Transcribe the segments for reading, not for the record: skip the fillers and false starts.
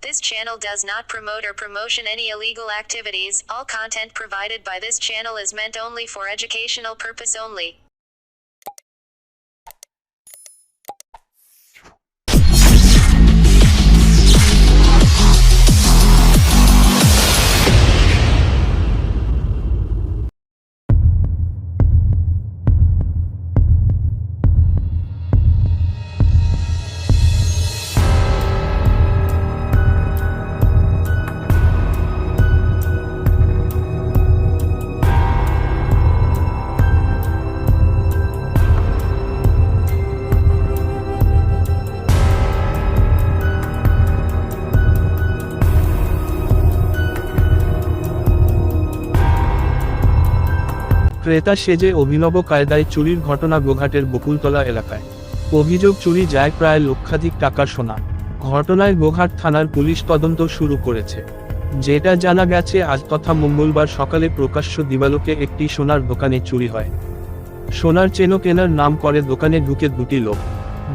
This channel does not promote or promotion any illegal activities. All content provided by this channel is meant only for educational purpose only. ক্রেতা সেজে অভিনব কায়দায় চুরির ঘটনা গোঘাটের বকুলতলা এলাকায়। অভিযোগ চুরি যায় প্রায় লক্ষাধিক টাকার সোনা। ঘটনায় গোঘাট থানার পুলিশ তদন্ত শুরু করেছে। যেটা জানা গেছে, আজ তথা মঙ্গলবার সকালে প্রকাশ্য দিবালোকে একটি সোনার দোকানে চুরি হয়। সোনার চেন কেনার নাম করে দোকানে ঢুকে দুটি লোক।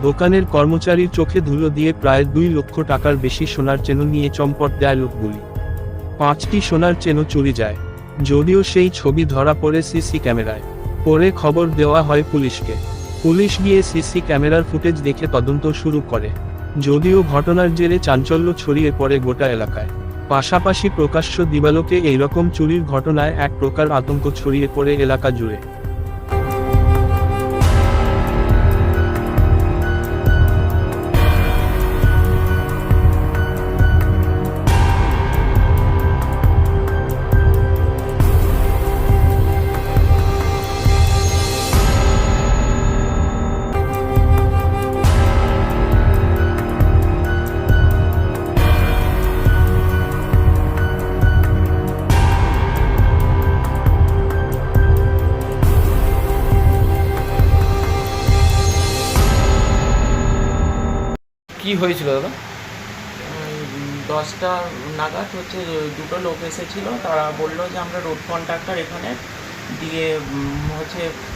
দোকানের কর্মচারীর চোখে ধুলো দিয়ে প্রায় 2 লক্ষ টাকার বেশি সোনার চেন নিয়ে চম্পট দেয় লোকগুলি। 5টি সোনার চেন চুরি যায়, যদিও সেই ছবি ধরা পড়ে সিসি ক্যামেরায়। পরে খবর দেওয়া হয় পুলিশকে। পুলিশ গিয়ে সিসি ক্যামেরার ফুটেজ দেখে তদন্ত শুরু করে। যদিও ঘটনার জেরে চাঞ্চল্য ছড়িয়ে পড়ে গোটা এলাকায়। পাশাপাশি প্রকাশ্য দিবালোকে এইরকম চুরির ঘটনায় এক প্রকার আতঙ্ক ছড়িয়ে পড়ে এলাকা জুড়ে। কি হয়েছিল দাদা? 10টা নাগাদ দুটো লোক এসেছিলো। তারা বললো যে আমরা রোড কন্ট্রাক্টর এখানে, দিয়ে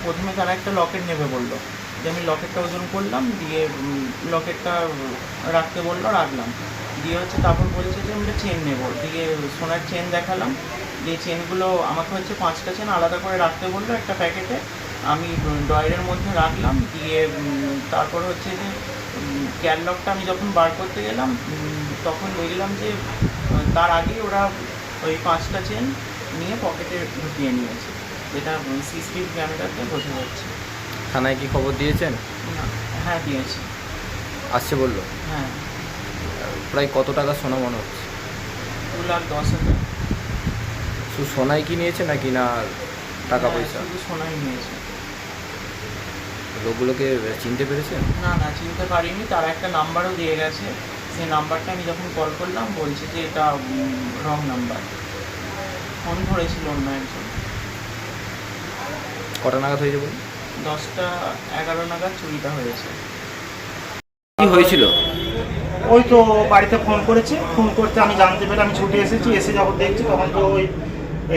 প্রথমে তারা একটা লকেট নেবে বললো, যে আমি লকেটটা ওজন করলাম, দিয়ে লকেটটা রাখতে বললো, রাখলাম। দিয়ে তারপর বলছে যে আমরা চেন নেবো, দিয়ে সোনার চেন দেখালাম। দিয়ে চেনগুলো আমাকে 5টা চেন আলাদা করে রাখতে বললো একটা প্যাকেটে। আমি ড্রয়ারের মধ্যে রাখলাম। দিয়ে তারপর যে ক্যাটলগটা আমি যখন বার করতে গেলাম, তখন দেখলাম যে তার আগেই ওরা ওই 5টা চেন নিয়ে পকেটে ঢুকিয়ে নিয়েছে, যেটা সিসিটিভি ক্যামেরাতে বোঝা যাচ্ছে। থানায় কি খবর দিয়েছেন? না, হ্যাঁ দিয়েছি। আসছে বললো? হ্যাঁ। প্রায় কত টাকা সোনা মনে হচ্ছে? 2,10,000। শুধু সোনাই কি নিয়েছে নাকি না টাকা পয়সা? শুধু সোনাই নিয়েছে। লোকগুলোকে চিনতে পেরেছেন? না, চিনতে পারিনি। তারা একটা নাম্বারও দিয়ে গেছে। সেই নাম্বারটা আমি যখন কল করলাম, বলছে যে এটা রং নাম্বার। ফোন ধরেছিল অন্য একজন। কটা নাগাদ হয়েছে বলুন? 10টা-11 নাগাদ চুরিটা হয়েছে। কি হয়েছিল? ওই তো বাড়িতে ফোন করেছে, ফোন করতে আমি জানতে পেরে আমি ছুটে এসেছি। এসে যখন দেখছি, তখন তো ওই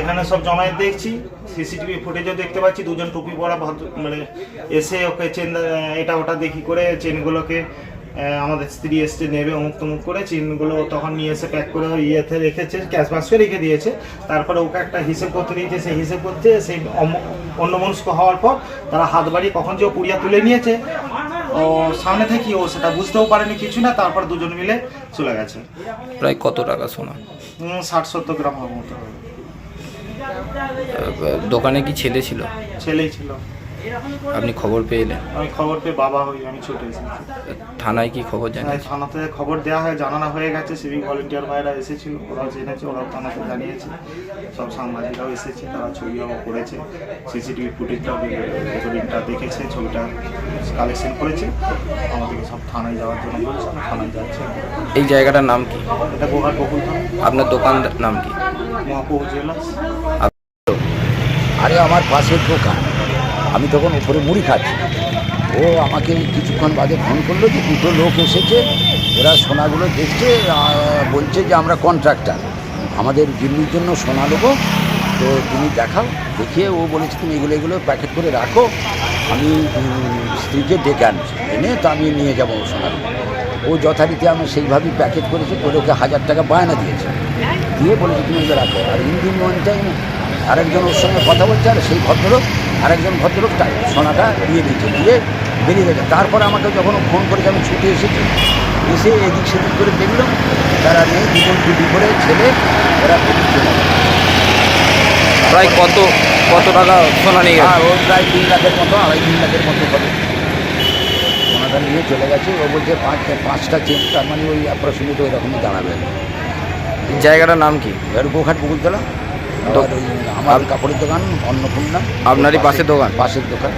এখানে সব জমায়েত দেখছি। সিসিটিভি ফুটেজও দেখতে পাচ্ছি, দুজন টুপি পরা ভদ্র এসে ওকে চেন এটা ওটা দেখি করে চেনগুলোকে আমাদের স্ত্রী এসে নেবে অমুক তমুক করে চেনগুলো তখন নিয়ে এসে প্যাক করে ইয়েতে রেখেছে, ক্যাশ বাক্সে রেখে দিয়েছে। তারপরে ওকে একটা হিসেব করতে দিয়েছে। সেই হিসেব করতে সেই অন্যমনস্ক হওয়ার পর তারা হাত বাড়িয়ে কখন যে ও পুড়িয়া তুলে নিয়েছে, ও সামনে থেকে ও সেটা বুঝতেও পারেনি কিছু না। তারপর দুজন মিলে চলে গেছে। প্রায় কত টাকা সোনা? 60-70 গ্রাম হবে মতো। দোকানে কি ছেলে ছিল? ছেলেই ছিল। আপনি খবর পেলেন? আমি খবর পেয়ে বাবা হই, আমি ছুটে এসেছি। থানায় কি খবর জানেন? থানাতে খবর দেওয়া হয়, জানানো হয়ে গেছে। সিভিক ভলেন্টিয়ার ভাইরা এসেছিল, ওরাও জেনেছে, ওরাও থানাতে জানিয়েছে। সব সাংবাদিকরাও এসেছে, তারা ছবিও করেছে, সিসিটিভি ফুটেজটা রেকর্ডিংটা দেখেছে, ছবিটা কালেকশন করেছে। আমাদেরকে সব থানায় যাওয়ার জন্য বলছে, আমরা থানায় যাচ্ছি। এই জায়গাটার নাম কি? এটা গোঘাট বকুলতলা। আপনার দোকানটার নাম কি? মহাপ্রভু জুয়েলার্স। আরে আমার পাশের দোকান, আমি তখন উপরে মুড়ি খাচ্ছি। ও আমাকে কিছুক্ষণ বাদে ফোন করলো যে দুটো লোক এসেছে, ওরা সোনাগুলো দেখছে, বলছে যে আমরা কন্ট্রাক্টর, আমাদের দিল্লির জন্য সোনা নেবো, তো তুমি দেখাও। দেখিয়ে ও বলেছে তুমি এগুলো প্যাকেট করে রাখো, আমি স্ত্রীকে ডেকে আনছি, এনে তো আমি নিয়ে যাবো সোনাগুলো। ও যথারীতি আমি সেইভাবেই প্যাকেট করেছি করে ওকে 1000 টাকা বায়না দিয়েছে, দিয়ে বলেছে তুমি ওকে রাখো। আর ইন্ডিয়ান ওয়ান টাইম আরেকজন ওর সঙ্গে কথা বলছে, আর সেই ভদ্রলোক আরেকজন ভদ্রলোক সোনাটা দিয়ে দিয়েছে, দিয়ে বেরিয়ে গেছে। তারপর আমাকে যখন ফোন করেছে আমি ছুটে এসেছি, এসে এদিক সেদিক করে দেখলাম তারা নেই, দুজন টুটি করে ছেলে ওরা বেরিয়ে চলে গেছে। প্রায় কত টাকা সোনা নিয়ে গেছে? ও প্রায় 3 লাখের মতো, 2.5-3 লাখের মতো হবে। সোনাটা নিয়ে চলে গেছে। ও বলছে 5টা চেন, তার মানে ওই অ্যাপ্রক্সিমেট ওই রকমই দাঁড়াবে। জায়গাটার নাম কি? এবার গোঘাট বকুলতলা, আর ওই আমার কাপড়ের দোকান অন্নপূর্ণা, আপনারই পাশের দোকান? পাশের দোকান।